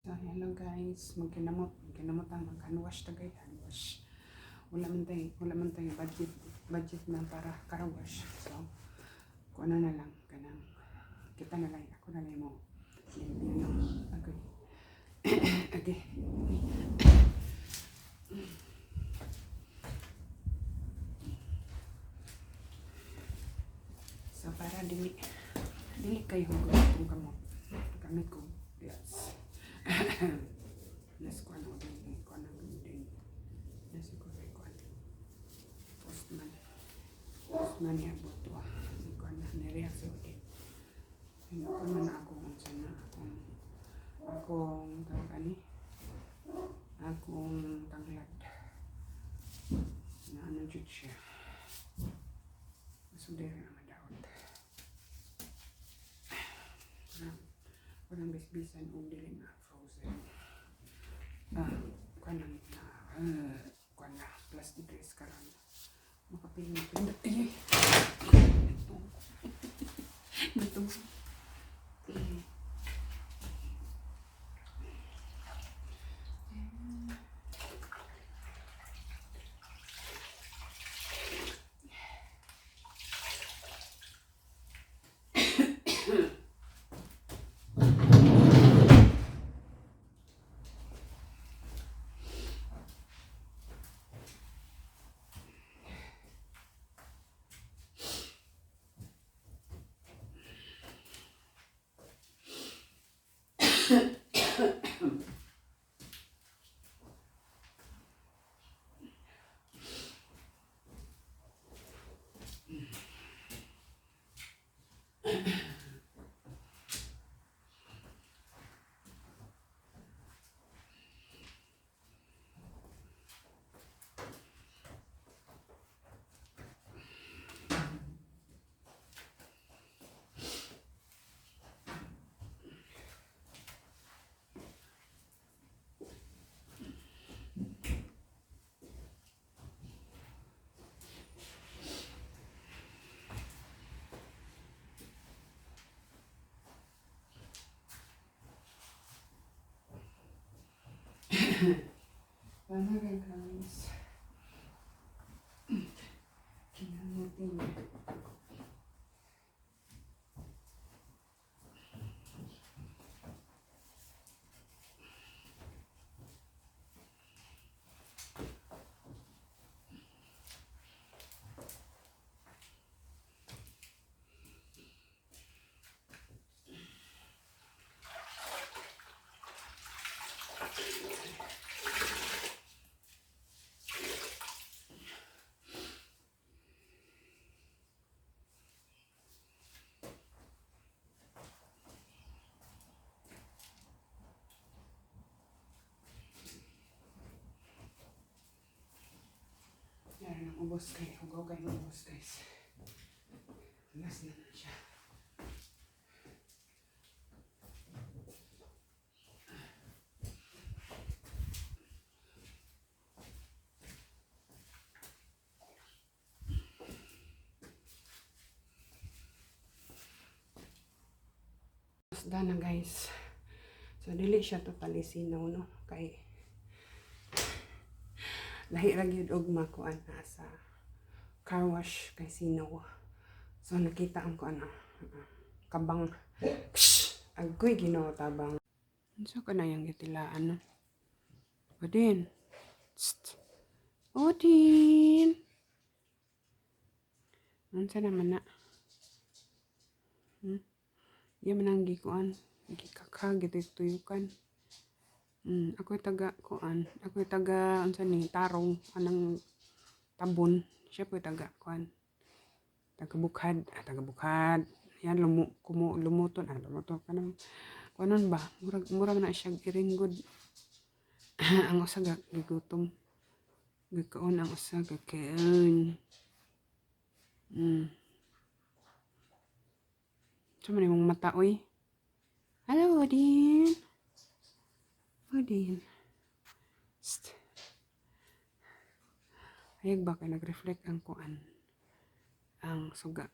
So, hello guys, magkinamot ang mag-handwash tagay, handwash. Wala man tayo budget na para karawash. So, kung ano na lang, kanang, kita na lang, ako na lang mo. Okay. Okay. So, para dili kayo hugot kung kamot. Gamit ko, yes. Nas ko ano din, ko ano din. Nas ko rin ko ano. Postman niya buto. Ko ano, nireaksyon din. Hindi ko man akong sana akong tawag ani. Akong tanglad. Na ano jud siya. Masudere ang madawat. Walang bisbisan o dili na frozen. Kanang na plus degrees karon. Makapiling ay. Ito. Paano guys? Kinamutin. Yan ang ubos kayo. Hugaw kayo ubos guys. Last na siya. Basta na guys. So dili siya totally sinaw no kay lahi ra gyud og makuan na sa car wash kay sinaw. So nakita ang kuan kabang agoy Ginoo tabang. Unsa ka na yang gitilaan no? Odin. Odin. Unsa naman na? Iya man ang gikuan, gikakag gituyukan. Ako'y taga kuan, ako'y taga unsa ni tarong anang tabon. Siya po'y taga kuan. Taga bukad. Yan lumuton ka nang kuanon ba? Murag na siya iringgod. Ang usa ga gigutom. Gikaon ang usa ga kaon. So man imong mata oy. Hello Odin. Odin. Ayag ba kay nag-reflect ang kuan. Ang suga.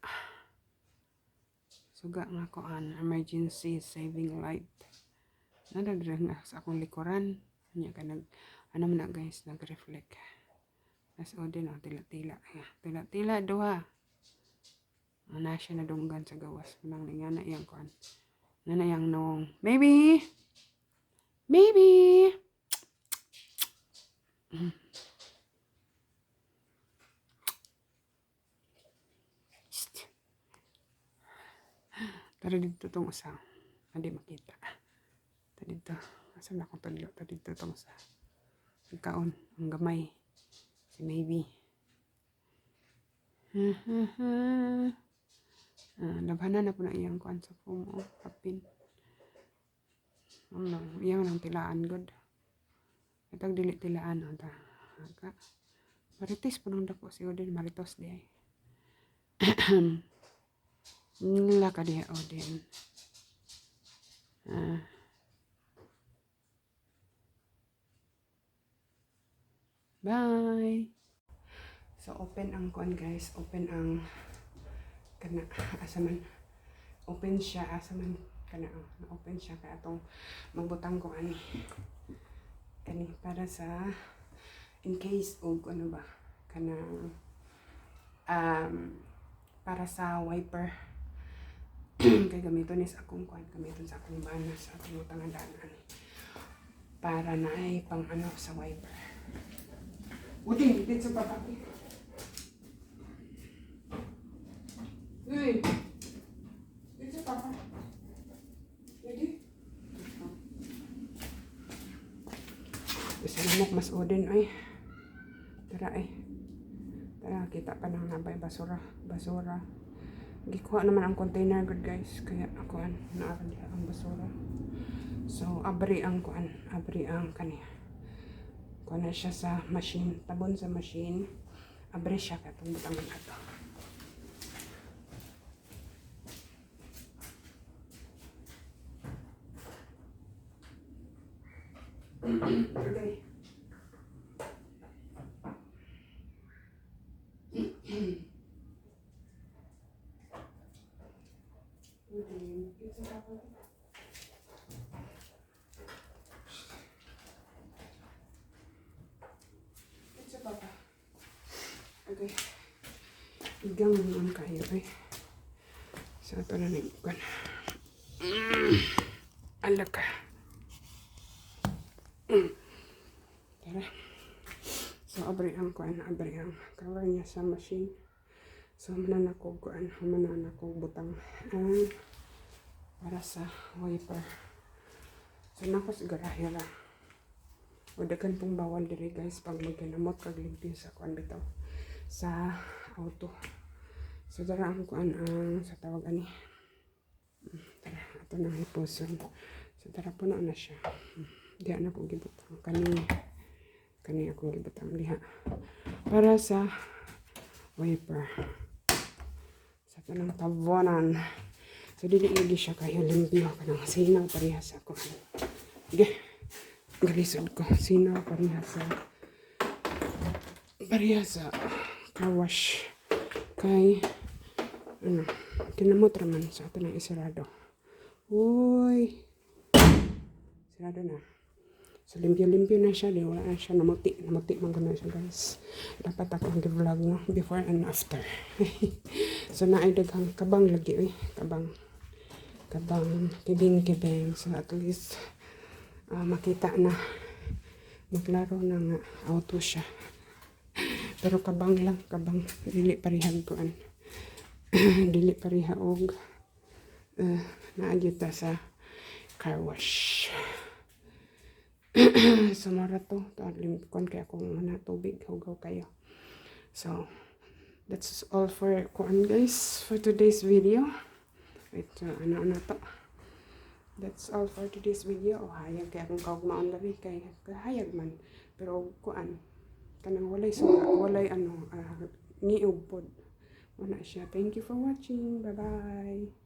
Suga nga kuan, emergency saving light. Nadadala nga sa akong likuran. Nya ka ano man na guys, nag-reflect. As o din, tila-tila. Tila-tila, duha. Na siya nadunggan sa gawas. Manang nga na iyang kuan. Nga na iyang nong. Maybe! Maybe! Tara dito tong usa. Hindi makita. Tara dito. Asan akong tadlo? Tara dito tong usa. Kaon. Ang gamay. Si Maybe. Labhanan na po na iyang kuan sa foam. Kapin. Ano, iyang nang tilaan good. Itag dili tilaan. Marites po nang dako si Odin. Maritos di ay. Nila ka di Odin. Bye! So, open ang kuan guys. Open ang kana asaman. Open siya asaman kana na-open siya kaya atong magbutang ko ani. Kani para sa in case og ano ba kana para sa wiper. Kay gamiton is akong kuan, gamiton sa akong bana sa atong butangan daan para na ay pang ano sa wiper. Uting, dito sa papa. Uy! Dito sa papa. Ready? Bisa namok mas Odin ay. Tara ay. Tara, kita pa nang nabay basura. Basura. Gikuha naman ang container good guys. Kaya ako naaran diha ang basura. So, abri ang kuan. Abri ang kaniya. Kuha na siya sa machine. Tabon sa machine. Abri siya kaya itong butangan ato. Okay. Okay. Igang naman kayo eh. So, ito na nagbukan. Alak. Tara. So, abri ang kuan. Abri ang cover niya sa machine. So, manan ako kuan. Manan ako butang. Para sa wiper. So, nako sigarahe lang. Wadagan pong bawal diri guys pag magkanamot kag limpyo sa kuan bitaw sa auto. So dara ang kuan ang sa tawag ani. Tara ato na hiposon. So tara puno na siya. Di na ko gibutang kani akong gibutang diha para sa wiper. Sa kanang tabonan. So dili lagi siya kayo limpyo kanang sinaw parehas ako. Okay. Galisod ko. Sinaw parehas sa car wash. Kay ano, kinamot raman sa ato ng isarado. Uy! Sarado na. So, limpyo-limpyo na siya. Di wala na siya. Namuti man ko na siya, guys. Dapat ako ang vlog no? Before and after. So, naidaghang kabang lagi. Kabang. Kibing. So, at least, makita na. Maklaro na nga. Auto siya. Pero kabang lang. Dili parihag koan. Dili parihag naagyuta sa car wash. So, mara to. Limpikon kaya kung na tubig. Hugaw kayo. So, that's all for kuan guys. For today's video. Wait, ano to. That's all for today's video. Hayag kaya kung kaugmaon lari kay hayag man. Pero kuan kanang walay niubod. Wala siya. Thank you for watching. Bye-bye.